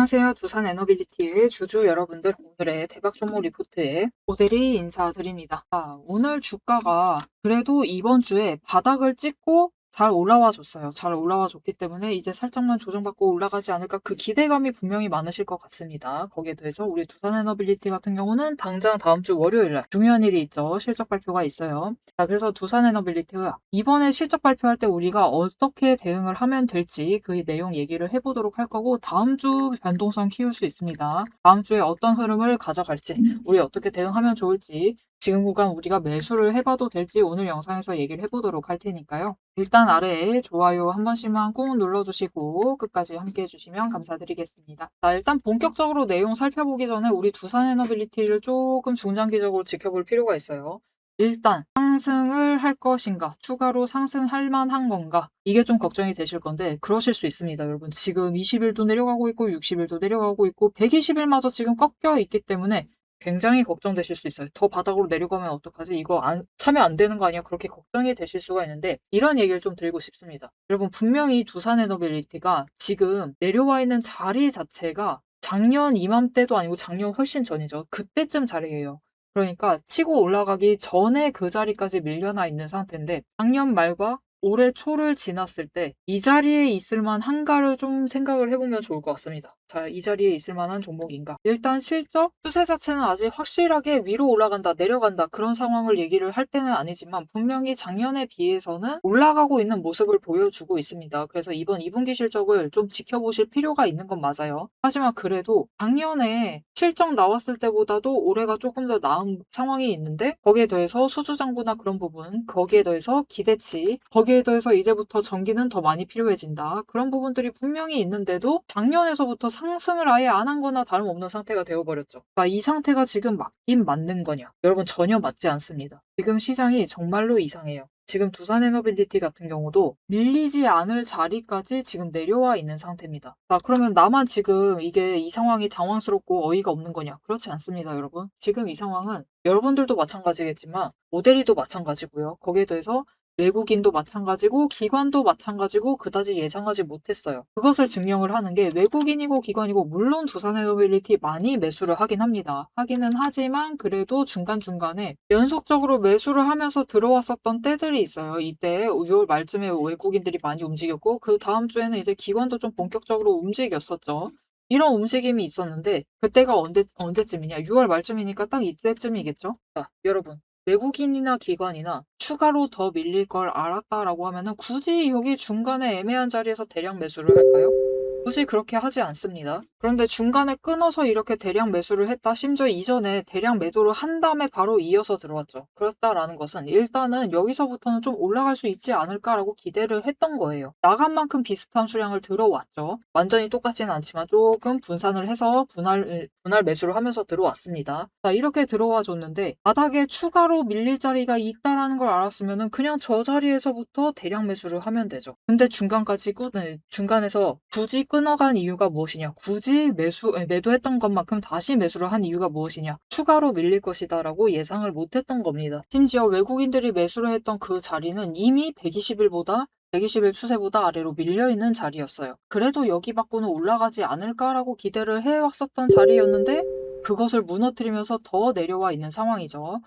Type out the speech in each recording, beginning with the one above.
안녕하세요. 두산 에너빌리티의 주주 여러분들, 오늘의 대박 종목 리포트에 오대리 인사드립니다. 오늘 주가가 그래도 이번 주에 바닥을 찍고 잘 올라와 줬어요. 잘 올라와 줬기 때문에 이제 살짝만 조정받고 올라가지 않을까, 그 기대감이 분명히 많으실 것 같습니다. 거기에 대해서 우리 두산 에너빌리티 같은 경우는 당장 다음 주 월요일 날 중요한 일이 있죠. 실적 발표가 있어요. 그래서 두산 에너빌리티가 이번에 실적 발표할 때 우리가 어떻게 대응을 하면 될지 그 내용 얘기를 해보도록 할 거고, 다음 주 변동성 키울 수 있습니다. 다음 주에 어떤 흐름을 가져갈지, 우리 어떻게 대응하면 좋을지, 지금 구간 우리가 매수를 해봐도 될지 오늘 영상에서 얘기를 해보도록 할 테니까요. 일단 아래에 좋아요 한 번씩만 꾹 눌러주시고 끝까지 함께 해주시면 감사드리겠습니다. 일단 본격적으로 내용 살펴보기 전에 우리 두산 에너빌리티를 조금 중장기적으로 지켜볼 필요가 있어요. 일단 상승을 할 것인가, 추가로 상승할 만한 건가, 이게 좀 걱정이 되실 건데 그러실 수 있습니다. 여러분, 지금 20일도 내려가고 있고 60일도 내려가고 있고 120일마저 지금 꺾여 있기 때문에 굉장히 걱정되실 수 있어요. 더 바닥으로 내려가면 어떡하지? 이거 사면 안 되는 거 아니야? 그렇게 걱정이 되실 수가 있는데, 이런 얘기를 좀 드리고 싶습니다. 여러분, 분명히 두산 에너빌리티가 지금 내려와 있는 자리 자체가 작년 이맘때도 아니고 작년 훨씬 전이죠. 그때쯤 자리예요. 그러니까 치고 올라가기 전에 그 자리까지 밀려나 있는 상태인데, 작년 말과 올해 초를 지났을 때 이 자리에 있을 만한가를 좀 생각을 해보면 좋을 것 같습니다. 자, 이 자리에 있을 만한 종목인가? 일단 실적 추세 자체는 아직 확실하게 위로 올라간다, 내려간다 그런 상황을 얘기를 할 때는 아니지만 분명히 작년에 비해서는 올라가고 있는 모습을 보여주고 있습니다. 그래서 이번 2분기 실적을 좀 지켜보실 필요가 있는 건 맞아요. 하지만 그래도 작년에 실적 나왔을 때보다도 올해가 조금 더 나은 상황이 있는데, 거기에 더해서 수주장부나 그런 부분, 거기에 더해서 기대치, 거기에 더해서 이제부터 전기는 더 많이 필요해진다, 그런 부분들이 분명히 있는데도 작년에서부터 상승을 아예 안 한 거나 다름없는 상태가 되어버렸죠. 이 상태가 지금 맞긴 맞는 거냐? 여러분, 전혀 맞지 않습니다. 지금 시장이 정말로 이상해요. 지금 두산 에너빌리티 같은 경우도 밀리지 않을 자리까지 지금 내려와 있는 상태입니다. 그러면 나만 지금 이게 이 상황이 당황스럽고 어이가 없는 거냐? 그렇지 않습니다, 여러분. 지금 이 상황은 여러분들도 마찬가지겠지만 모델이도 마찬가지고요. 거기에 더해서 외국인도 마찬가지고 기관도 마찬가지고 그다지 예상하지 못했어요. 그것을 증명을 하는 게 외국인이고 기관이고, 물론 두산 에너빌리티 많이 매수를 하긴 합니다. 하기는 하지만 그래도 중간중간에 연속적으로 매수를 하면서 들어왔었던 때들이 있어요. 이때 6월 말쯤에 외국인들이 많이 움직였고 그 다음 주에는 이제 기관도 좀 본격적으로 움직였었죠. 이런 움직임이 있었는데 그때가 언제쯤이냐? 6월 말쯤이니까 딱 이때쯤이겠죠? 여러분, 외국인이나 기관이나 추가로 더 밀릴 걸 알았다라고 하면은 굳이 여기 중간에 애매한 자리에서 대량 매수를 할까요? 굳이 그렇게 하지 않습니다. 그런데 중간에 끊어서 이렇게 대량 매수를 했다, 심지어 이전에 대량 매도를 한 다음에 바로 이어서 들어왔죠. 그렇다라는 것은 일단은 여기서부터는 좀 올라갈 수 있지 않을까라고 기대를 했던 거예요. 나간 만큼 비슷한 수량을 들어왔죠. 완전히 똑같지는 않지만 조금 분산을 해서 분할 매수를 하면서 들어왔습니다. 이렇게 들어와 줬는데 바닥에 추가로 밀릴 자리가 있다라는 걸 알았으면은 그냥 저 자리에서부터 대량 매수를 하면 되죠. 근데 중간에서 굳이 끊어간 이유가 무엇이냐? 굳이 매도했던 것만큼 다시 매수를 한 이유가 무엇이냐? 추가로 밀릴 것이다라고 예상을 못했던 겁니다. 심지어 외국인들이 매수를 했던 그 자리는 이미 120일 추세보다 아래로 밀려있는 자리였어요. 그래도 여기 받고는 올라가지 않을까라고 기대를 해왔었던 자리였는데 그것을 무너뜨리면서 더 내려와 있는 상황이죠.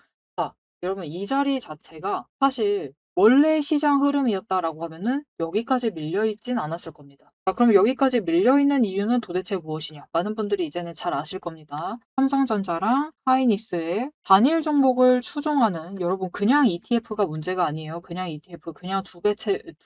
여러분, 이 자리 자체가 사실 원래 시장 흐름이었다라고 하면은 여기까지 밀려있진 않았을 겁니다. 그럼 여기까지 밀려있는 이유는 도대체 무엇이냐? 많은 분들이 이제는 잘 아실 겁니다. 삼성전자랑 하이닉스의 단일 종목을 추종하는, 여러분, 그냥 ETF가 문제가 아니에요. 그냥 ETF, 그냥 두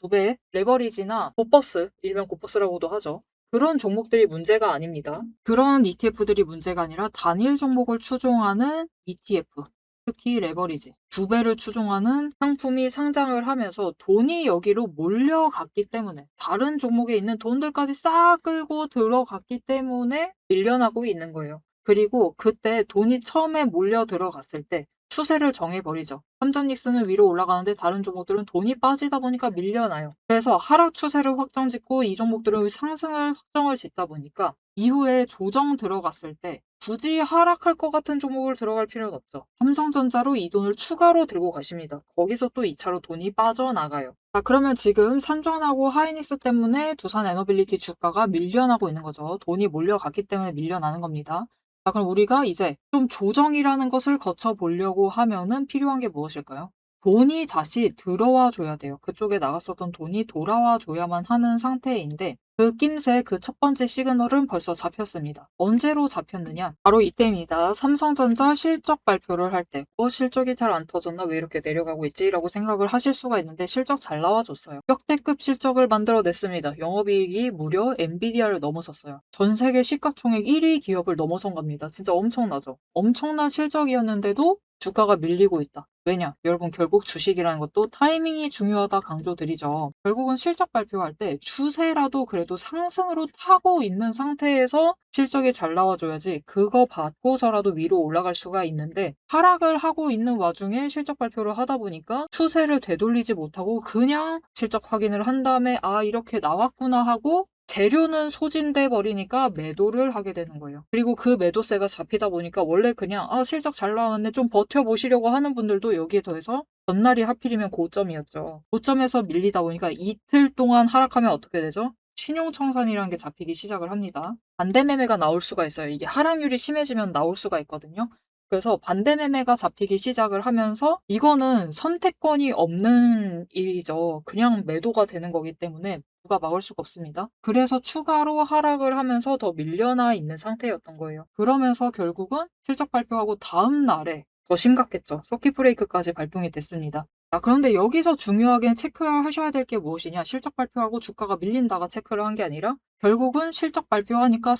배 레버리지나 고버스, 일명 고버스라고도 하죠. 그런 종목들이 문제가 아닙니다. 그런 ETF들이 문제가 아니라 단일 종목을 추종하는 ETF, 특히 레버리지, 두 배를 추종하는 상품이 상장을 하면서 돈이 여기로 몰려갔기 때문에, 다른 종목에 있는 돈들까지 싹 끌고 들어갔기 때문에 밀려나고 있는 거예요. 그리고 그때 돈이 처음에 몰려 들어갔을 때 추세를 정해버리죠. 삼전닉스는 위로 올라가는데 다른 종목들은 돈이 빠지다 보니까 밀려나요. 그래서 하락 추세를 확정짓고 이 종목들은 상승을 확정을 짓다 보니까 이후에 조정 들어갔을 때 굳이 하락할 것 같은 종목을 들어갈 필요는 없죠. 삼성전자로 이 돈을 추가로 들고 가십니다. 거기서 또 2차로 돈이 빠져나가요. 자, 그러면 지금 산전하고 하이닉스 때문에 두산 에너빌리티 주가가 밀려나고 있는 거죠. 돈이 몰려갔기 때문에 밀려나는 겁니다. 자, 그럼 우리가 이제 좀 조정이라는 것을 거쳐보려고 하면은 필요한 게 무엇일까요? 돈이 다시 들어와 줘야 돼요. 그쪽에 나갔었던 돈이 돌아와 줘야만 하는 상태인데 그 낌새 그 첫 번째 시그널은 벌써 잡혔습니다. 언제로 잡혔느냐? 바로 이때입니다. 삼성전자 실적 발표를 할 때 실적이 잘 안 터졌나? 왜 이렇게 내려가고 있지? 라고 생각을 하실 수가 있는데 실적 잘 나와줬어요. 역대급 실적을 만들어냈습니다. 영업이익이 무려 엔비디아를 넘어섰어요. 전 세계 시가총액 1위 기업을 넘어선 겁니다. 진짜 엄청나죠? 엄청난 실적이었는데도 주가가 밀리고 있다. 왜냐? 여러분 결국 주식이라는 것도 타이밍이 중요하다 강조드리죠. 결국은 실적 발표할 때 추세라도 그래도 상승으로 타고 있는 상태에서 실적이 잘 나와줘야지 그거 받고서라도 위로 올라갈 수가 있는데 하락을 하고 있는 와중에 실적 발표를 하다 보니까 추세를 되돌리지 못하고 그냥 실적 확인을 한 다음에 아 이렇게 나왔구나 하고 재료는 소진돼 버리니까 매도를 하게 되는 거예요. 그리고 그 매도세가 잡히다 보니까 원래 그냥 실적 잘 나왔네 좀 버텨보시려고 하는 분들도 여기에 더해서 전날이 하필이면 고점이었죠. 고점에서 밀리다 보니까 이틀 동안 하락하면 어떻게 되죠? 신용청산이라는 게 잡히기 시작을 합니다. 반대 매매가 나올 수가 있어요. 이게 하락률이 심해지면 나올 수가 있거든요. 그래서 반대 매매가 잡히기 시작을 하면서 이거는 선택권이 없는 일이죠. 그냥 매도가 되는 거기 때문에 누가 막을 수가 없습니다. 그래서 추가로 하락을 하면서 더 밀려나 있는 상태였던 거예요. 그러면서 결국은 실적 발표하고 다음 날에 더 심각했죠. 서킷 브레이크까지 발동이 됐습니다. 자, 그런데 여기서 중요하게 체크하셔야 될 게 무엇이냐? 실적 발표하고 주가가 밀린다가 체크를 한 게 아니라 결국은 실적 발표하니까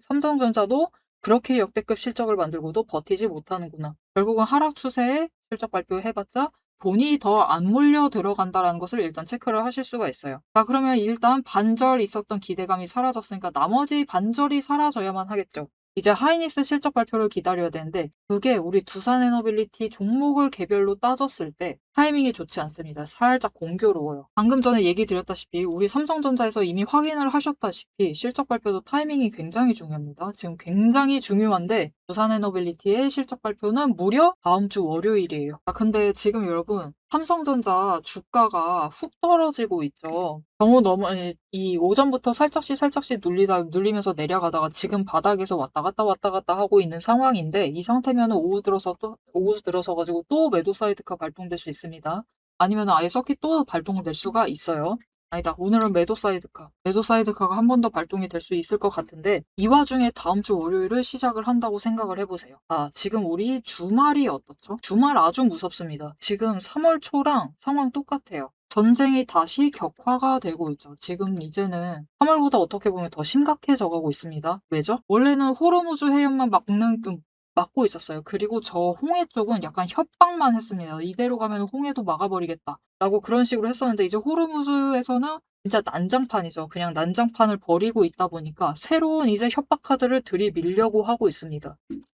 삼성전자도 그렇게 역대급 실적을 만들고도 버티지 못하는구나. 결국은 하락 추세에 실적 발표해봤자 돈이 더 안 몰려 들어간다는 것을 일단 체크를 하실 수가 있어요. 자, 그러면 일단 반절 있었던 기대감이 사라졌으니까 나머지 반절이 사라져야만 하겠죠. 이제 하이닉스 실적 발표를 기다려야 되는데 그게 우리 두산에너빌리티 종목을 개별로 따졌을 때 타이밍이 좋지 않습니다. 살짝 공교로워요. 방금 전에 얘기 드렸다시피 우리 삼성전자에서 이미 확인을 하셨다시피 실적 발표도 타이밍이 굉장히 중요합니다. 지금 굉장히 중요한데 두산에너빌리티의 실적 발표는 무려 다음 주 월요일이에요. 근데 지금 여러분 삼성전자 주가가 훅 떨어지고 있죠. 이 오전부터 살짝씩 눌리면서 내려가다가 지금 바닥에서 왔다 갔다 하고 있는 상황인데 이 상태면 오후 들어서 가지고 또 매도 사이드카 발동될 수 있습니다. 아니면 아예 서킷 또 발동될 수가 있어요. 아니다. 오늘은 매도 사이드카가 한 번 더 발동이 될 수 있을 것 같은데 이 와중에 다음 주 월요일을 시작을 한다고 생각을 해보세요. 지금 우리 주말이 어떻죠? 주말 아주 무섭습니다. 지금 3월 초랑 상황 똑같아요. 전쟁이 다시 격화가 되고 있죠. 지금 이제는 3월보다 어떻게 보면 더 심각해져 가고 있습니다. 왜죠? 원래는 호르무즈 해협만 막고 있었어요. 그리고 저 홍해 쪽은 약간 협박만 했습니다. 이대로 가면 홍해도 막아버리겠다. 라고 그런 식으로 했었는데 이제 호르무즈에서는 진짜 난장판이죠. 그냥 난장판을 벌이고 있다 보니까 새로운 이제 협박 카드를 들이밀려고 하고 있습니다.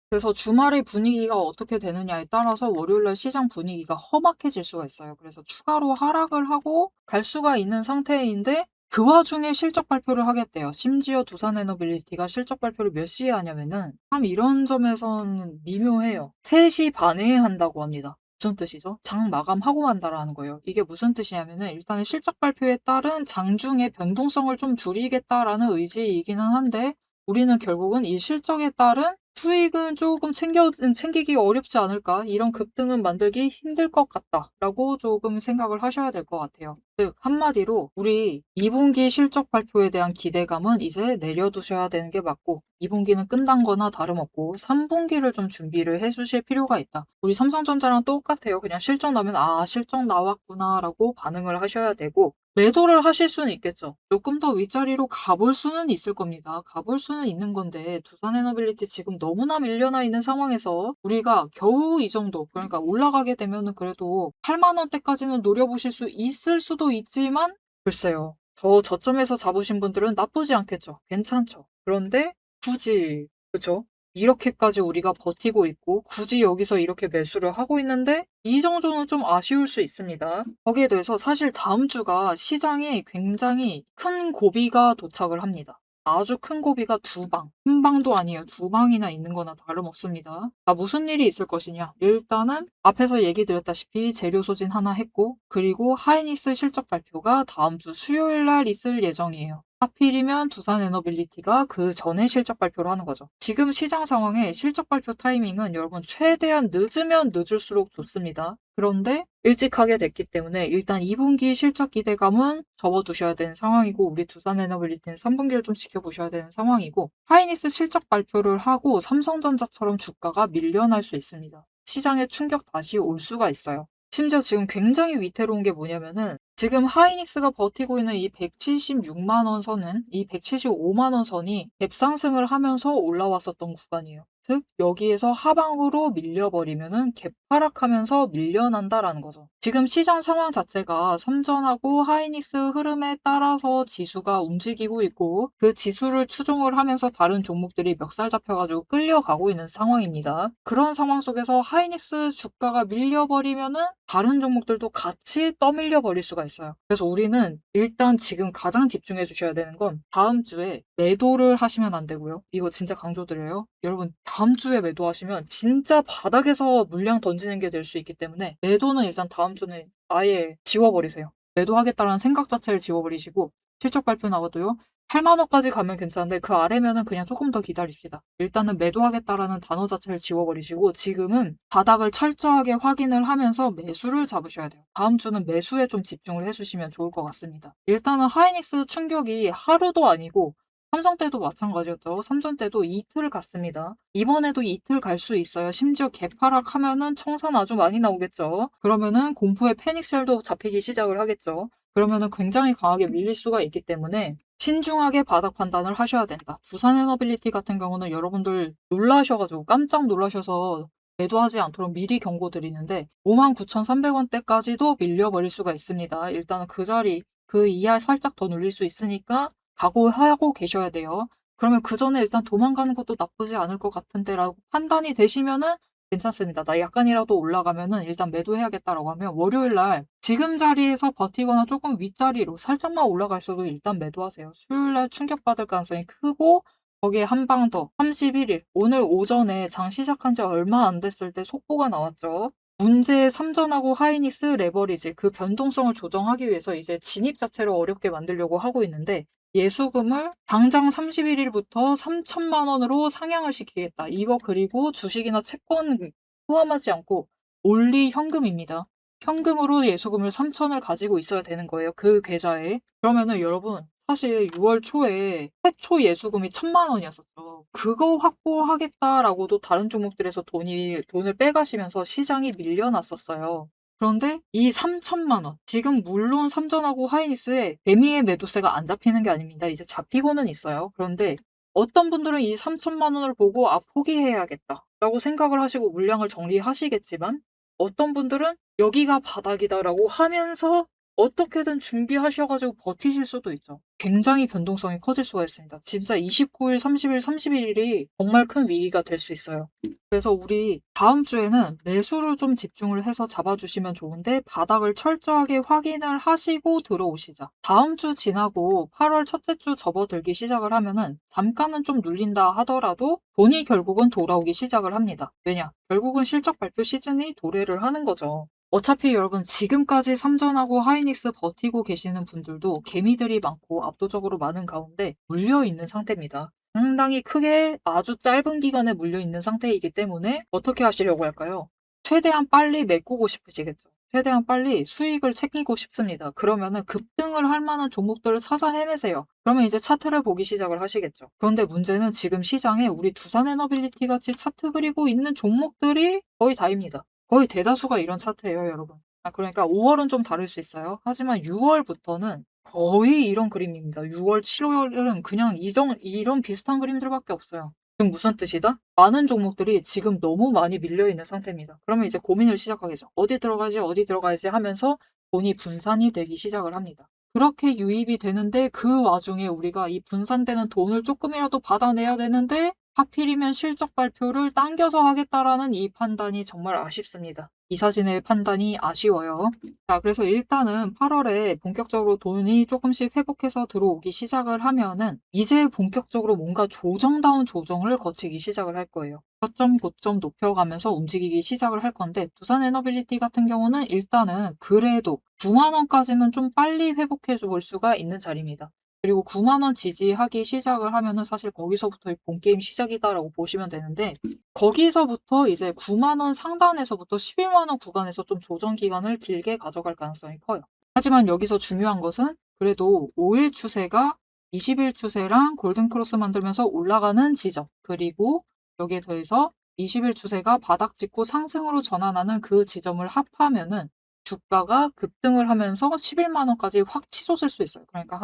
그래서 주말의 분위기가 어떻게 되느냐에 따라서 월요일날 시장 분위기가 험악해질 수가 있어요. 그래서 추가로 하락을 하고 갈 수가 있는 상태인데 그 와중에 실적 발표를 하겠대요. 심지어 두산에너빌리티가 실적 발표를 몇 시에 하냐면은 참 이런 점에서는 미묘해요. 3시 반에 한다고 합니다. 무슨 뜻이죠? 장 마감하고 한다라는 거예요. 이게 무슨 뜻이냐면은 일단은 실적 발표에 따른 장중의 변동성을 좀 줄이겠다라는 의지이기는 한데 우리는 결국은 이 실적에 따른 수익은 조금 챙기기 어렵지 않을까? 이런 급등은 만들기 힘들 것 같다라고 조금 생각을 하셔야 될 것 같아요. 즉, 한마디로 우리 2분기 실적 발표에 대한 기대감은 이제 내려두셔야 되는 게 맞고 2분기는 끝난 거나 다름없고 3분기를 좀 준비를 해주실 필요가 있다. 우리 삼성전자랑 똑같아요. 그냥 실적 나면 실적 나왔구나라고 반응을 하셔야 되고 매도를 하실 수는 있겠죠. 조금 더 윗자리로 가볼 수는 있을 겁니다. 가볼 수는 있는 건데 두산에너빌리티 지금 너무나 밀려나 있는 상황에서 우리가 겨우 이 정도 그러니까 올라가게 되면은 그래도 8만 원대까지는 노려보실 수 있을 수도 있지만 글쎄요. 저점에서 잡으신 분들은 나쁘지 않겠죠. 괜찮죠. 그런데 굳이 그죠? 이렇게까지 우리가 버티고 있고 굳이 여기서 이렇게 매수를 하고 있는데 이 정도는 좀 아쉬울 수 있습니다. 거기에 대해서 사실 다음 주가 시장에 굉장히 큰 고비가 도착을 합니다. 아주 큰 고비가 두 방. 한 방도 아니에요. 두 방이나 있는 거나 다름없습니다. 자, 무슨 일이 있을 것이냐. 일단은 앞에서 얘기 드렸다시피 재료 소진 하나 했고, 그리고 하이닉스 실적 발표가 다음 주 수요일 날 있을 예정이에요. 하필이면 두산에너빌리티가 그 전에 실적 발표를 하는 거죠. 지금 시장 상황에 실적 발표 타이밍은 여러분 최대한 늦으면 늦을수록 좋습니다. 그런데 일찍 하게 됐기 때문에 일단 2분기 실적 기대감은 접어두셔야 되는 상황이고, 우리 두산에너빌리티는 3분기를 좀 지켜보셔야 되는 상황이고, 하이닉스 실적 발표를 하고 삼성전자처럼 주가가 밀려날 수 있습니다. 시장에 충격 다시 올 수가 있어요. 심지어 지금 굉장히 위태로운 게 뭐냐면은, 지금 하이닉스가 버티고 있는 이 176만 원 선은, 이 175만 원 선이 갭상승을 하면서 올라왔었던 구간이에요. 즉 여기에서 하방으로 밀려버리면은 갭하락하면서 밀려난다라는 거죠. 지금 시장 상황 자체가 삼전하고 하이닉스 흐름에 따라서 지수가 움직이고 있고, 그 지수를 추종을 하면서 다른 종목들이 멱살 잡혀가지고 끌려가고 있는 상황입니다. 그런 상황 속에서 하이닉스 주가가 밀려버리면은 다른 종목들도 같이 떠밀려 버릴 수가 있어요. 그래서 우리는 일단 지금 가장 집중해 주셔야 되는 건, 다음 주에 매도를 하시면 안 되고요. 이거 진짜 강조드려요. 여러분 다음 주에 매도하시면 진짜 바닥에서 물량 던지는 게 될 수 있기 때문에, 매도는 일단 다음 주는 아예 지워버리세요. 매도하겠다라는 생각 자체를 지워버리시고, 실적 발표 나와도요, 8만 원까지 가면 괜찮은데 그 아래면은 그냥 조금 더 기다립시다. 일단은 매도하겠다라는 단어 자체를 지워버리시고, 지금은 바닥을 철저하게 확인을 하면서 매수를 잡으셔야 돼요. 다음 주는 매수에 좀 집중을 해주시면 좋을 것 같습니다. 일단은 하이닉스 충격이 하루도 아니고, 삼성 때도 마찬가지였죠. 삼전 때도 이틀 갔습니다. 이번에도 이틀 갈 수 있어요. 심지어 개파락하면은 청산 아주 많이 나오겠죠. 그러면은 공포의 패닉셀도 잡히기 시작을 하겠죠. 그러면은 굉장히 강하게 밀릴 수가 있기 때문에 신중하게 바닥 판단을 하셔야 된다. 두산에너빌리티 같은 경우는 여러분들 놀라셔가지고 깜짝 놀라셔서 매도하지 않도록 미리 경고드리는데, 59,300원대까지도 밀려버릴 수가 있습니다. 일단은 그 자리, 그 이하 살짝 더 눌릴 수 있으니까 각오하고 계셔야 돼요. 그러면 그 전에 일단 도망가는 것도 나쁘지 않을 것 같은데 라고 판단이 되시면은 괜찮습니다. 나 약간이라도 올라가면은 일단 매도해야겠다라고 하면 월요일 날 지금 자리에서 버티거나 조금 윗자리로 살짝만 올라가 있어도 일단 매도하세요. 수요일 날 충격받을 가능성이 크고, 거기에 한 방 더 31일 오늘 오전에 장 시작한 지 얼마 안 됐을 때 속보가 나왔죠. 문제의 삼전하고 하이닉스 레버리지, 그 변동성을 조정하기 위해서 이제 진입 자체를 어렵게 만들려고 하고 있는데, 예수금을 당장 31일부터 3천만 원으로 상향을 시키겠다. 이거 그리고 주식이나 채권 포함하지 않고 올리 현금입니다. 현금으로 예수금을 3천을 가지고 있어야 되는 거예요. 그 계좌에. 그러면은 여러분 사실 6월 초에 최초 예수금이 1,000만 원이었었죠. 그거 확보하겠다라고도 다른 종목들에서 돈을 빼가시면서 시장이 밀려났었어요. 그런데 이 3천만 원, 지금 물론 삼전하고 하이닉스에 매미의 매도세가 안 잡히는 게 아닙니다. 이제 잡히고는 있어요. 그런데 어떤 분들은 이 3천만 원을 보고 포기해야겠다라고 생각을 하시고 물량을 정리하시겠지만, 어떤 분들은 여기가 바닥이다라고 하면서 어떻게든 준비하셔가지고 버티실 수도 있죠. 굉장히 변동성이 커질 수가 있습니다. 진짜 29일, 30일, 31일이 정말 큰 위기가 될 수 있어요. 그래서 우리 다음 주에는 매수를 좀 집중을 해서 잡아주시면 좋은데, 바닥을 철저하게 확인을 하시고 들어오시자. 다음 주 지나고 8월 첫째 주 접어들기 시작을 하면은 잠깐은 좀 눌린다 하더라도 돈이 결국은 돌아오기 시작을 합니다. 왜냐? 결국은 실적 발표 시즌이 도래를 하는 거죠. 어차피 여러분 지금까지 삼전하고 하이닉스 버티고 계시는 분들도 개미들이 많고 압도적으로 많은 가운데 물려있는 상태입니다. 상당히 크게 아주 짧은 기간에 물려있는 상태이기 때문에 어떻게 하시려고 할까요? 최대한 빨리 메꾸고 싶으시겠죠. 최대한 빨리 수익을 챙기고 싶습니다. 그러면은 급등을 할 만한 종목들을 찾아 헤매세요. 그러면 이제 차트를 보기 시작을 하시겠죠. 그런데 문제는 지금 시장에 우리 두산에너빌리티 같이 차트 그리고 있는 종목들이 거의 다입니다. 거의 대다수가 이런 차트예요, 여러분. 그러니까 5월은 좀 다를 수 있어요. 하지만 6월부터는 거의 이런 그림입니다. 6월, 7월은 그냥 이런 비슷한 그림들밖에 없어요. 지금 무슨 뜻이다? 많은 종목들이 지금 너무 많이 밀려있는 상태입니다. 그러면 이제 고민을 시작하겠죠. 어디 들어가지, 어디 들어가야지 하면서 돈이 분산이 되기 시작을 합니다. 그렇게 유입이 되는데, 그 와중에 우리가 이 분산되는 돈을 조금이라도 받아내야 되는데, 하필이면 실적 발표를 당겨서 하겠다라는 이 판단이 정말 아쉽습니다. 이사진의 판단이 아쉬워요. 자, 그래서 일단은 8월에 본격적으로 돈이 조금씩 회복해서 들어오기 시작을 하면은 이제 본격적으로 뭔가 조정다운 조정을 거치기 시작을 할 거예요. 저점, 고점 높여가면서 움직이기 시작을 할 건데 두산 에너빌리티 같은 경우는 일단은 그래도 9만 원까지는 좀 빨리 회복해 볼 수가 있는 자리입니다. 그리고 9만 원 지지하기 시작을 하면은 사실 거기서부터 본게임 시작이다라고 보시면 되는데 거기서부터 이제 9만 원 상단에서부터 11만 원 구간에서 좀 조정 기간을 길게 가져갈 가능성이 커요. 하지만 여기서 중요한 것은 그래도 5일 추세가 20일 추세랑 골든크로스 만들면서 올라가는 지점, 그리고 여기에 더해서 20일 추세가 바닥 찍고 상승으로 전환하는 그 지점을 합하면은 주가가 급등을 하면서 11만 원까지 확 치솟을 수 있어요. 그러니까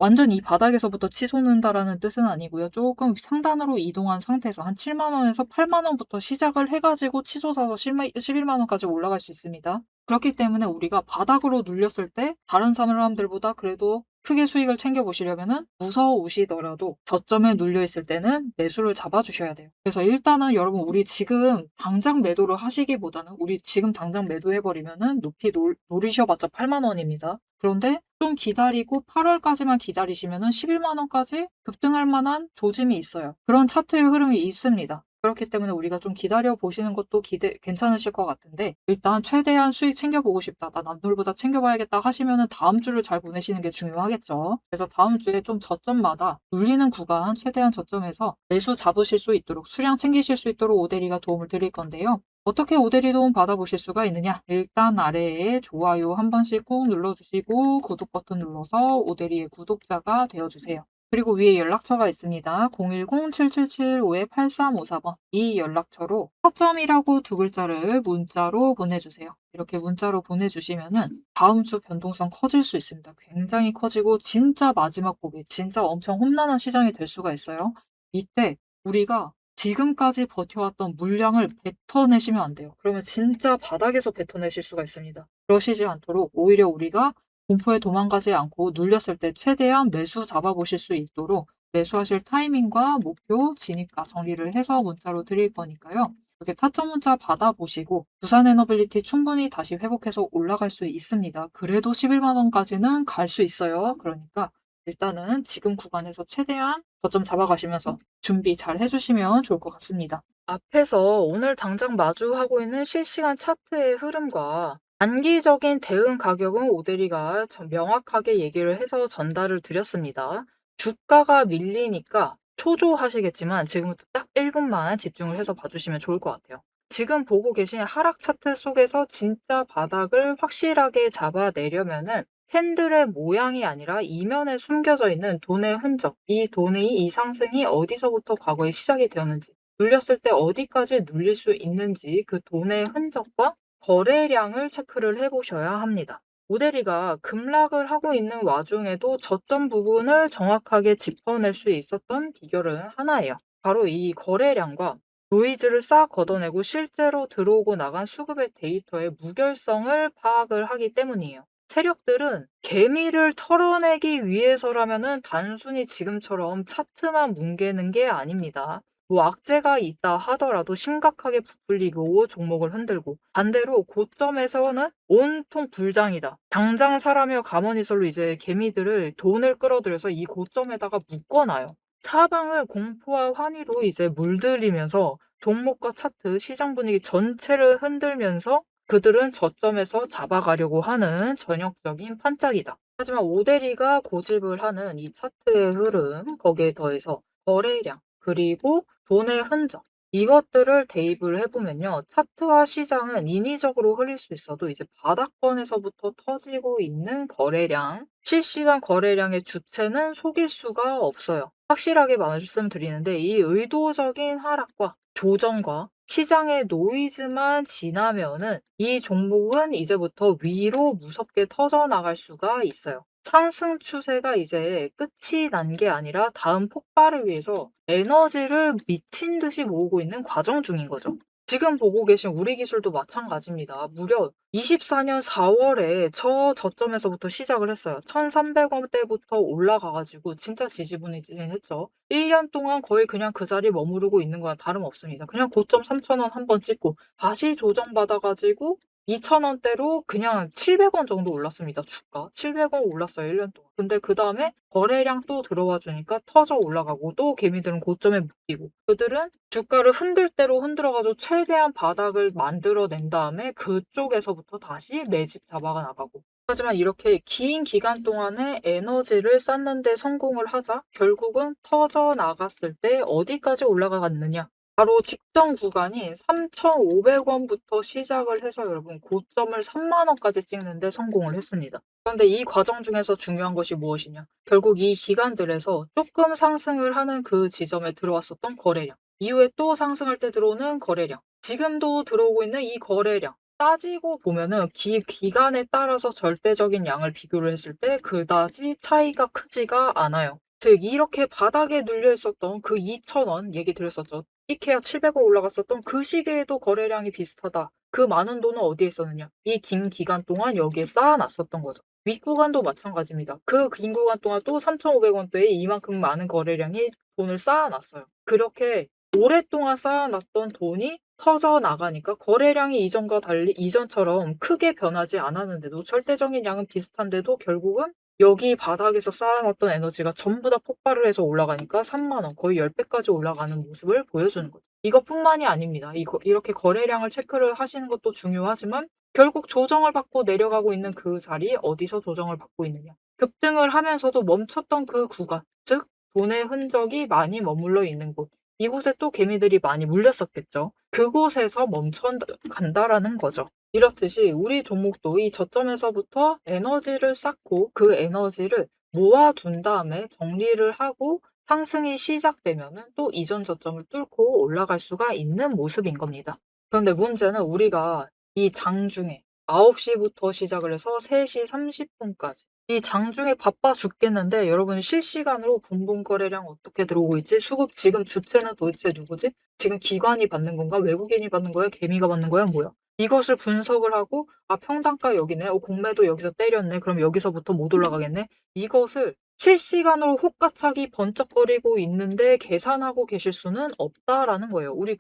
완전 이 바닥에서부터 치솟는다라는 뜻은 아니고요. 조금 상단으로 이동한 상태에서 한 7만 원에서 8만 원부터 시작을 해가지고 치솟아서 11만 원까지 올라갈 수 있습니다. 그렇기 때문에 우리가 바닥으로 눌렸을 때 다른 사람들보다 그래도 크게 수익을 챙겨보시려면은 무서우시더라도 저점에 눌려있을 때는 매수를 잡아주셔야 돼요. 그래서 일단은 여러분 우리 지금 당장 매도를 하시기보다는 우리 지금 당장 매도해버리면은 높이 노리셔봤자 8만 원입니다. 그런데 좀 기다리고 8월까지만 기다리시면은 11만 원까지 급등할 만한 조짐이 있어요. 그런 차트의 흐름이 있습니다. 그렇기 때문에 우리가 좀 기다려 보시는 것도 괜찮으실 것 같은데 일단 최대한 수익 챙겨보고 싶다. 나 남들보다 챙겨봐야겠다 하시면은 다음 주를 잘 보내시는 게 중요하겠죠. 그래서 다음 주에 좀 저점마다 눌리는 구간 최대한 저점에서 매수 잡으실 수 있도록 수량 챙기실 수 있도록 오대리가 도움을 드릴 건데요. 어떻게 오대리 도움 받아보실 수가 있느냐? 일단 아래에 좋아요 한 번씩 꾹 눌러주시고 구독 버튼 눌러서 오대리의 구독자가 되어주세요. 그리고 위에 연락처가 있습니다. 010-7775-8354번 이 연락처로 타점이라고 두 글자를 문자로 보내주세요. 이렇게 문자로 보내주시면은 다음 주 변동성 커질 수 있습니다. 굉장히 커지고 진짜 마지막 고비, 진짜 엄청 험난한 시장이 될 수가 있어요. 이때 우리가 지금까지 버텨왔던 물량을 뱉어내시면 안 돼요. 그러면 진짜 바닥에서 뱉어내실 수가 있습니다. 그러시지 않도록 오히려 우리가 공포에 도망가지 않고 눌렸을 때 최대한 매수 잡아보실 수 있도록 매수하실 타이밍과 목표, 진입가 정리를 해서 문자로 드릴 거니까요. 이렇게 타점 문자 받아보시고 두산 에너빌리티 충분히 다시 회복해서 올라갈 수 있습니다. 그래도 11만 원까지는 갈 수 있어요. 그러니까 일단은 지금 구간에서 최대한 저점 잡아가시면서 준비 잘 해주시면 좋을 것 같습니다. 앞에서 오늘 당장 마주하고 있는 실시간 차트의 흐름과 단기적인 대응 가격은 오대리가 명확하게 얘기를 해서 전달을 드렸습니다. 주가가 밀리니까 초조하시겠지만 지금부터 딱 1분만 집중을 해서 봐주시면 좋을 것 같아요. 지금 보고 계신 하락 차트 속에서 진짜 바닥을 확실하게 잡아내려면은 캔들의 모양이 아니라 이면에 숨겨져 있는 돈의 흔적, 이 돈의 이 상승이 어디서부터 과거에 시작이 되었는지, 눌렸을 때 어디까지 눌릴 수 있는지 그 돈의 흔적과 거래량을 체크를 해보셔야 합니다. 모델이가 급락을 하고 있는 와중에도 저점 부분을 정확하게 짚어낼 수 있었던 비결은 하나예요. 바로 이 거래량과 노이즈를 싹 걷어내고 실제로 들어오고 나간 수급의 데이터의 무결성을 파악을 하기 때문이에요. 세력들은 개미를 털어내기 위해서라면은 단순히 지금처럼 차트만 뭉개는 게 아닙니다. 뭐 악재가 있다 하더라도 심각하게 부풀리고 종목을 흔들고 반대로 고점에서는 온통 불장이다. 당장 사라며 가머니설로 이제 개미들을 돈을 끌어들여서 이 고점에다가 묶어놔요. 사방을 공포와 환희로 이제 물들이면서 종목과 차트, 시장 분위기 전체를 흔들면서 그들은 저점에서 잡아가려고 하는 전형적인 판짝이다. 하지만 오대리가 고집을 하는 이 차트의 흐름, 거기에 더해서 거래량, 그리고 돈의 흔적, 이것들을 대입을 해보면요. 차트와 시장은 인위적으로 흘릴 수 있어도 이제 바닥권에서부터 터지고 있는 거래량, 실시간 거래량의 주체는 속일 수가 없어요. 확실하게 말씀드리는데 이 의도적인 하락과 조정과 시장의 노이즈만 지나면은 이 종목은 이제부터 위로 무섭게 터져나갈 수가 있어요. 상승 추세가 이제 끝이 난 게 아니라 다음 폭발을 위해서 에너지를 미친 듯이 모으고 있는 과정 중인 거죠. 지금 보고 계신 우리 기술도 마찬가지입니다. 무려 24년 4월에 저점에서부터 시작을 했어요. 1,300원대부터 올라가 가지고 진짜 지지부진했죠. 1년 동안 거의 그냥 그 자리에 머무르고 있는 거랑 다름없습니다. 그냥 고점 3,000원 한 번 찍고 다시 조정받아 가지고 2,000원대로 그냥 700원 정도 올랐습니다. 주가 700원 올랐어요, 1년 동안. 근데 그다음에 거래량 또 들어와 주니까 터져 올라가고, 또 개미들은 고점에 묶이고, 그들은 주가를 흔들 대로 흔들어 가지고 최대한 바닥을 만들어낸 다음에 그쪽에서부터 다시 매집 잡아 나가고. 하지만 이렇게 긴 기간 동안에 에너지를 쌓는 데 성공을 하자 결국은 터져 나갔을 때 어디까지 올라갔느냐? 바로 직전 구간이 3,500원부터 시작을 해서 여러분 고점을 3만 원까지 찍는 데 성공을 했습니다. 그런데 이 과정 중에서 중요한 것이 무엇이냐? 결국 이 기간들에서 조금 상승을 하는 그 지점에 들어왔었던 거래량, 이후에 또 상승할 때 들어오는 거래량, 지금도 들어오고 있는 이 거래량, 따지고 보면은 기간에 따라서 절대적인 양을 비교를 했을 때 그다지 차이가 크지가 않아요. 즉 이렇게 바닥에 눌려 있었던 그 2,000원 얘기 드렸었죠. 이케아 700원 올라갔었던 그 시기에도 거래량이 비슷하다. 그 많은 돈은 어디에 있었느냐? 이 긴 기간 동안 여기에 쌓아놨었던 거죠. 윗구간도 마찬가지입니다. 그 긴 구간 동안 또 3,500원대에 이만큼 많은 거래량이 돈을 쌓아놨어요. 그렇게 오랫동안 쌓아놨던 돈이 터져 나가니까 거래량이 이전과 달리 이전처럼 크게 변하지 않았는데도, 절대적인 양은 비슷한데도 결국은 여기 바닥에서 쌓아놨던 에너지가 전부 다 폭발을 해서 올라가니까 3만 원, 거의 10배까지 올라가는 모습을 보여주는 거죠. 이것뿐만이 아닙니다. 이렇게 거래량을 체크를 하시는 것도 중요하지만 결국 조정을 받고 내려가고 있는 그 자리, 어디서 조정을 받고 있느냐. 급등을 하면서도 멈췄던 그 구간, 즉 돈의 흔적이 많이 머물러 있는 곳. 이곳에 또 개미들이 많이 물렸었겠죠. 그곳에서 멈춰 간다라는 거죠. 이렇듯이 우리 종목도 이 저점에서부터 에너지를 쌓고 그 에너지를 모아둔 다음에 정리를 하고 상승이 시작되면은 또 이전 저점을 뚫고 올라갈 수가 있는 모습인 겁니다. 그런데 문제는 우리가 이 장중에 9시부터 시작을 해서 3시 30분까지 이 장중에 바빠 죽겠는데, 여러분 실시간으로 분봉 거래량 어떻게 들어오고 있지? 수급 지금 주체는 도대체 누구지? 지금 기관이 받는 건가? 외국인이 받는 거야? 개미가 받는 거야? 뭐야? 이것을 분석을 하고, 아, 평단가 여기네. 공매도 여기서 때렸네. 그럼 여기서부터 못 올라가겠네. 이것을 실시간으로 호가창이 번쩍거리고 있는데 계산하고 계실 수는 없다라는 거예요. 우리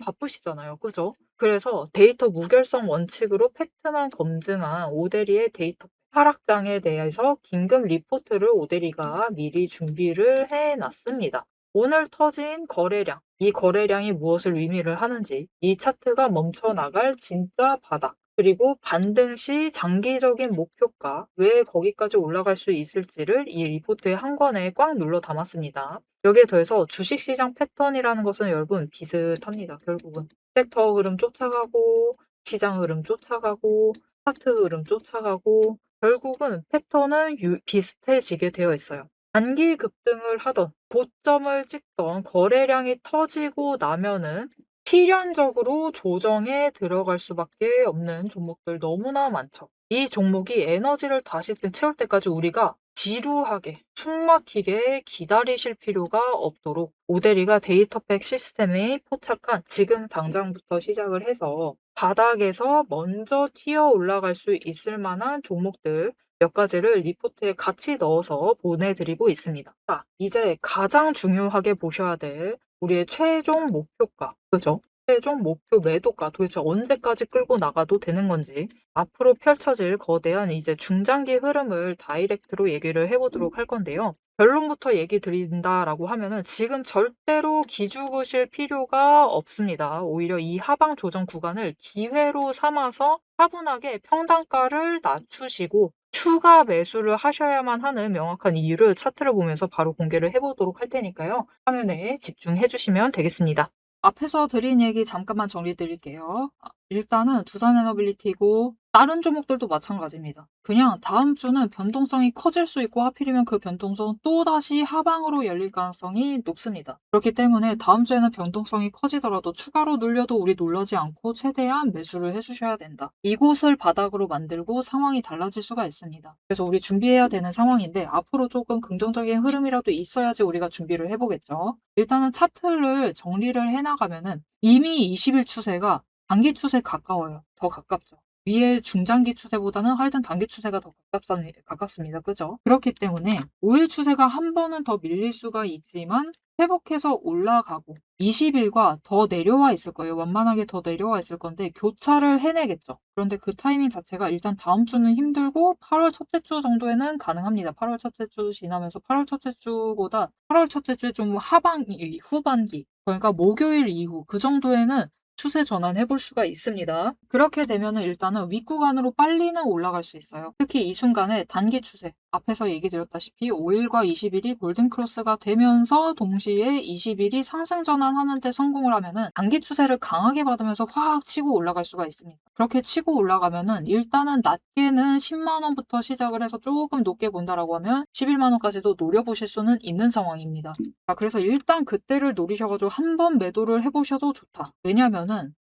바쁘시잖아요. 그죠? 그래서 데이터 무결성 원칙으로 팩트만 검증한 오대리의 데이터 하락장에 대해서 긴급 리포트를 오대리가 미리 준비를 해놨습니다. 오늘 터진 거래량, 이 거래량이 무엇을 의미를 하는지, 이 차트가 멈춰 나갈 진짜 바닥, 그리고 반등 시 장기적인 목표가 왜 거기까지 올라갈 수 있을지를 이 리포트의 한 권에 꽉 눌러 담았습니다. 여기에 더해서 주식시장 패턴이라는 것은 여러분 비슷합니다. 결국은 섹터 흐름 쫓아가고, 시장 흐름 쫓아가고, 차트 흐름 쫓아가고, 결국은 패턴은 비슷해지게 되어 있어요. 단기 급등을 하던, 고점을 찍던 거래량이 터지고 나면은 필연적으로 조정에 들어갈 수밖에 없는 종목들 너무나 많죠. 이 종목이 에너지를 다시 채울 때까지 우리가 지루하게, 숨막히게 기다리실 필요가 없도록 오대리가 데이터팩 시스템에 포착한, 지금 당장부터 시작을 해서 바닥에서 먼저 튀어 올라갈 수 있을 만한 종목들 몇 가지를 리포트에 같이 넣어서 보내드리고 있습니다. 자, 이제 가장 중요하게 보셔야 될 우리의 최종 목표가, 그죠? 최종 목표 매도가 도대체 언제까지 끌고 나가도 되는 건지, 앞으로 펼쳐질 거대한 이제 중장기 흐름을 다이렉트로 얘기를 해보도록 할 건데요. 결론부터 얘기 드린다라고 하면은 지금 절대로 기죽으실 필요가 없습니다. 오히려 이 하방 조정 구간을 기회로 삼아서 차분하게 평단가를 낮추시고 추가 매수를 하셔야만 하는 명확한 이유를 차트를 보면서 바로 공개를 해보도록 할 테니까요. 화면에 집중해 주시면 되겠습니다. 앞에서 드린 얘기 잠깐만 정리 드릴게요. 일단은 두산에너빌리티고 다른 종목들도 마찬가지입니다. 그냥 다음 주는 변동성이 커질 수 있고 하필이면 그 변동성은 또다시 하방으로 열릴 가능성이 높습니다. 그렇기 때문에 다음 주에는 변동성이 커지더라도 추가로 눌려도 우리 놀라지 않고 최대한 매수를 해주셔야 된다. 이곳을 바닥으로 만들고 상황이 달라질 수가 있습니다. 그래서 우리 준비해야 되는 상황인데 앞으로 조금 긍정적인 흐름이라도 있어야지 우리가 준비를 해보겠죠. 일단은 차트를 정리를 해나가면은 이미 20일 추세가 단기 추세에 가까워요. 더 가깝죠. 위의 중장기 추세보다는 하여튼 단기 추세가 더 가깝습니다. 그죠? 그렇기 때문에 5일 추세가 한 번은 더 밀릴 수가 있지만 회복해서 올라가고 20일과 더 내려와 있을 거예요. 완만하게 더 내려와 있을 건데 교차를 해내겠죠. 그런데 그 타이밍 자체가 일단 다음 주는 힘들고 8월 첫째 주 정도에는 가능합니다. 8월 첫째 주 지나면서 8월 첫째 주보다 8월 첫째 주에 좀 하반기, 후반기 그러니까 목요일 이후 그 정도에는 추세 전환해볼 수가 있습니다. 그렇게 되면은 일단은 윗구간으로 빨리는 올라갈 수 있어요. 특히 이 순간에 단기 추세, 앞에서 얘기 드렸다시피 5일과 20일이 골든크로스가 되면서 동시에 20일이 상승 전환하는데 성공을 하면은 단기 추세를 강하게 받으면서 확 치고 올라갈 수가 있습니다. 그렇게 치고 올라가면은 일단은 낮게는 10만 원부터 시작을 해서 조금 높게 본다라고 하면 11만 원까지도 노려보실 수는 있는 상황입니다. 자, 그래서 일단 그때를 노리셔가지고 한번 매도를 해보셔도 좋다. 왜냐면은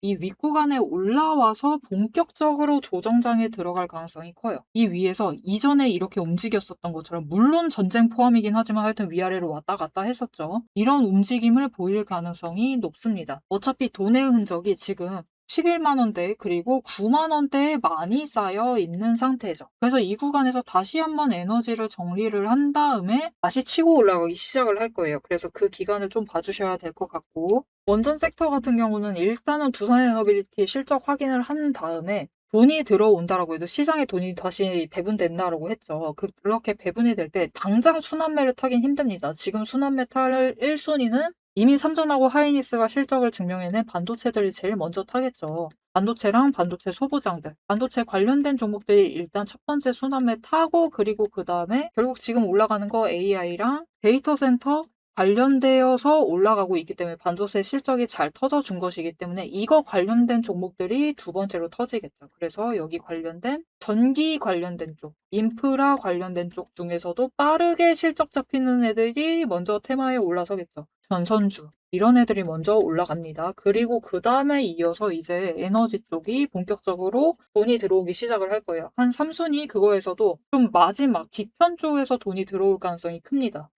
이 윗구간에 올라와서 본격적으로 조정장에 들어갈 가능성이 커요. 이 위에서 이전에 이렇게 움직였었던 것처럼 물론 전쟁 포함이긴 하지만 하여튼 위아래로 왔다 갔다 했었죠. 이런 움직임을 보일 가능성이 높습니다. 어차피 돈의 흔적이 지금 11만 원대 그리고 9만 원대에 많이 쌓여 있는 상태죠. 그래서 이 구간에서 다시 한번 에너지를 정리를 한 다음에 다시 치고 올라가기 시작을 할 거예요. 그래서 그 기간을 좀 봐주셔야 될 것 같고 원전 섹터 같은 경우는 일단은 두산에너빌리티 실적 확인을 한 다음에 돈이 들어온다라고 해도 시장에 돈이 다시 배분된다라고 했죠. 그렇게 배분이 될 때 당장 순환매를 타긴 힘듭니다. 지금 순환매 탈 1순위는 이미 삼전하고 하이닉스가 실적을 증명해낸 반도체들이 제일 먼저 타겠죠. 반도체랑 반도체 소부장들, 반도체 관련된 종목들이 일단 첫 번째 순환매 타고 그리고 그 다음에 결국 지금 올라가는 거 AI랑 데이터 센터 관련되어서 올라가고 있기 때문에 반도체 실적이 잘 터져준 것이기 때문에 이거 관련된 종목들이 두 번째로 터지겠죠. 그래서 여기 관련된 전기 관련된 쪽, 인프라 관련된 쪽 중에서도 빠르게 실적 잡히는 애들이 먼저 테마에 올라서겠죠. 전선주 이런 애들이 먼저 올라갑니다. 그리고 그 다음에 이어서 이제 에너지 쪽이 본격적으로 돈이 들어오기 시작을 할 거예요. 한 3순위 그거에서도 좀 마지막 뒤편 쪽에서 돈이 들어올 가능성이 큽니다.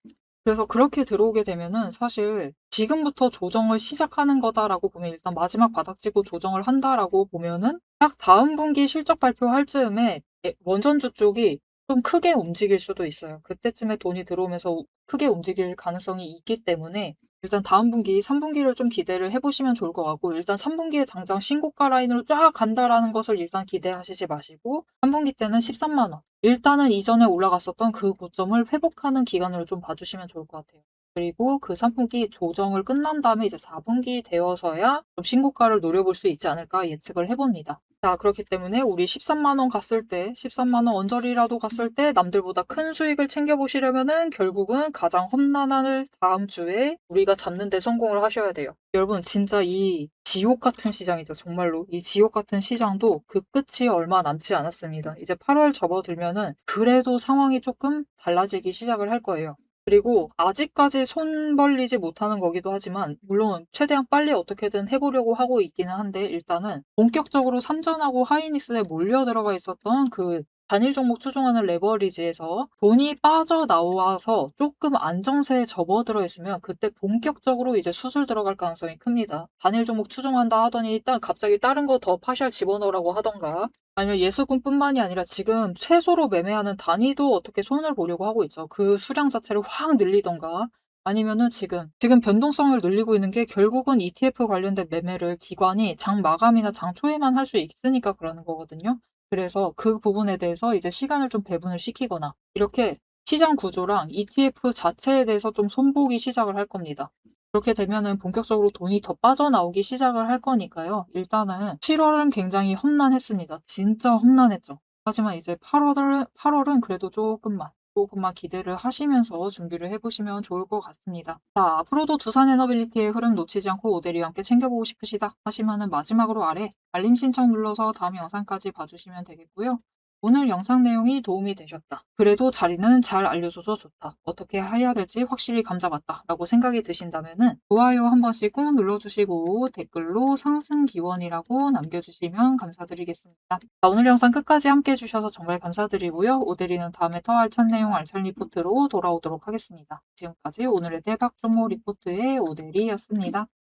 그래서 그렇게 들어오게 되면은 사실 지금부터 조정을 시작하는 거다라고 보면 일단 마지막 바닥지고 조정을 한다라고 보면은 딱 다음 분기 실적 발표할 즈음에 원전주 쪽이 좀 크게 움직일 수도 있어요. 그때쯤에 돈이 들어오면서 크게 움직일 가능성이 있기 때문에 일단 다음 분기, 3분기를 좀 기대를 해보시면 좋을 것 같고 일단 3분기에 당장 신고가 라인으로 쫙 간다라는 것을 일단 기대하시지 마시고 3분기 때는 13만 원. 일단은 이전에 올라갔었던 그 고점을 회복하는 기간으로 좀 봐주시면 좋을 것 같아요. 그리고 그 3분기 조정을 끝난 다음에 이제 4분기 되어서야 좀 신고가를 노려볼 수 있지 않을까 예측을 해봅니다. 자, 그렇기 때문에 우리 13만 원 갔을 때, 13만 원 언저리라도 갔을 때 남들보다 큰 수익을 챙겨보시려면은 결국은 가장 험난한 다음 주에 우리가 잡는 데 성공을 하셔야 돼요. 여러분, 진짜 이 지옥 같은 시장이죠. 정말로. 이 지옥 같은 시장도 그 끝이 얼마 남지 않았습니다. 이제 8월 접어들면은 그래도 상황이 조금 달라지기 시작을 할 거예요. 그리고 아직까지 손 벌리지 못하는 거기도 하지만 물론 최대한 빨리 어떻게든 해보려고 하고 있기는 한데 일단은 본격적으로 삼전하고 하이닉스에 몰려 들어가 있었던 그 단일 종목 추종하는 레버리지에서 돈이 빠져나와서 조금 안정세에 접어들어 있으면 그때 본격적으로 이제 수술 들어갈 가능성이 큽니다. 단일 종목 추종한다 하더니 일단 갑자기 다른 거 더 파셜 집어넣으라고 하던가 아니면 예수금뿐만이 아니라 지금 최소로 매매하는 단위도 어떻게 손을 보려고 하고 있죠. 그 수량 자체를 확 늘리던가 아니면은 지금 변동성을 늘리고 있는 게 결국은 ETF 관련된 매매를 기관이 장 마감이나 장 초에만 할 수 있으니까 그러는 거거든요. 그래서 그 부분에 대해서 이제 시간을 좀 배분을 시키거나 이렇게 시장 구조랑 ETF 자체에 대해서 좀 손보기 시작을 할 겁니다. 그렇게 되면은 본격적으로 돈이 더 빠져나오기 시작을 할 거니까요. 일단은 7월은 굉장히 험난했습니다. 진짜 험난했죠. 하지만 이제 8월은 그래도 조금만 조금만 기대를 하시면서 준비를 해보시면 좋을 것 같습니다. 자, 앞으로도 두산 에너빌리티의 흐름 놓치지 않고 오데리와 함께 챙겨보고 싶으시다 하시면은 마지막으로 아래 알림 신청 눌러서 다음 영상까지 봐주시면 되겠고요. 오늘 영상 내용이 도움이 되셨다. 그래도 자리는 잘 알려줘서 좋다. 어떻게 해야 될지 확실히 감잡았다. 라고 생각이 드신다면은 좋아요 한 번씩 꾹 눌러주시고 댓글로 상승 기원이라고 남겨주시면 감사드리겠습니다. 자, 오늘 영상 끝까지 함께 해주셔서 정말 감사드리고요. 오데리는 다음에 더 알찬 내용 알찬 리포트로 돌아오도록 하겠습니다. 지금까지 오늘의 대박 종목 리포트의 오데리였습니다.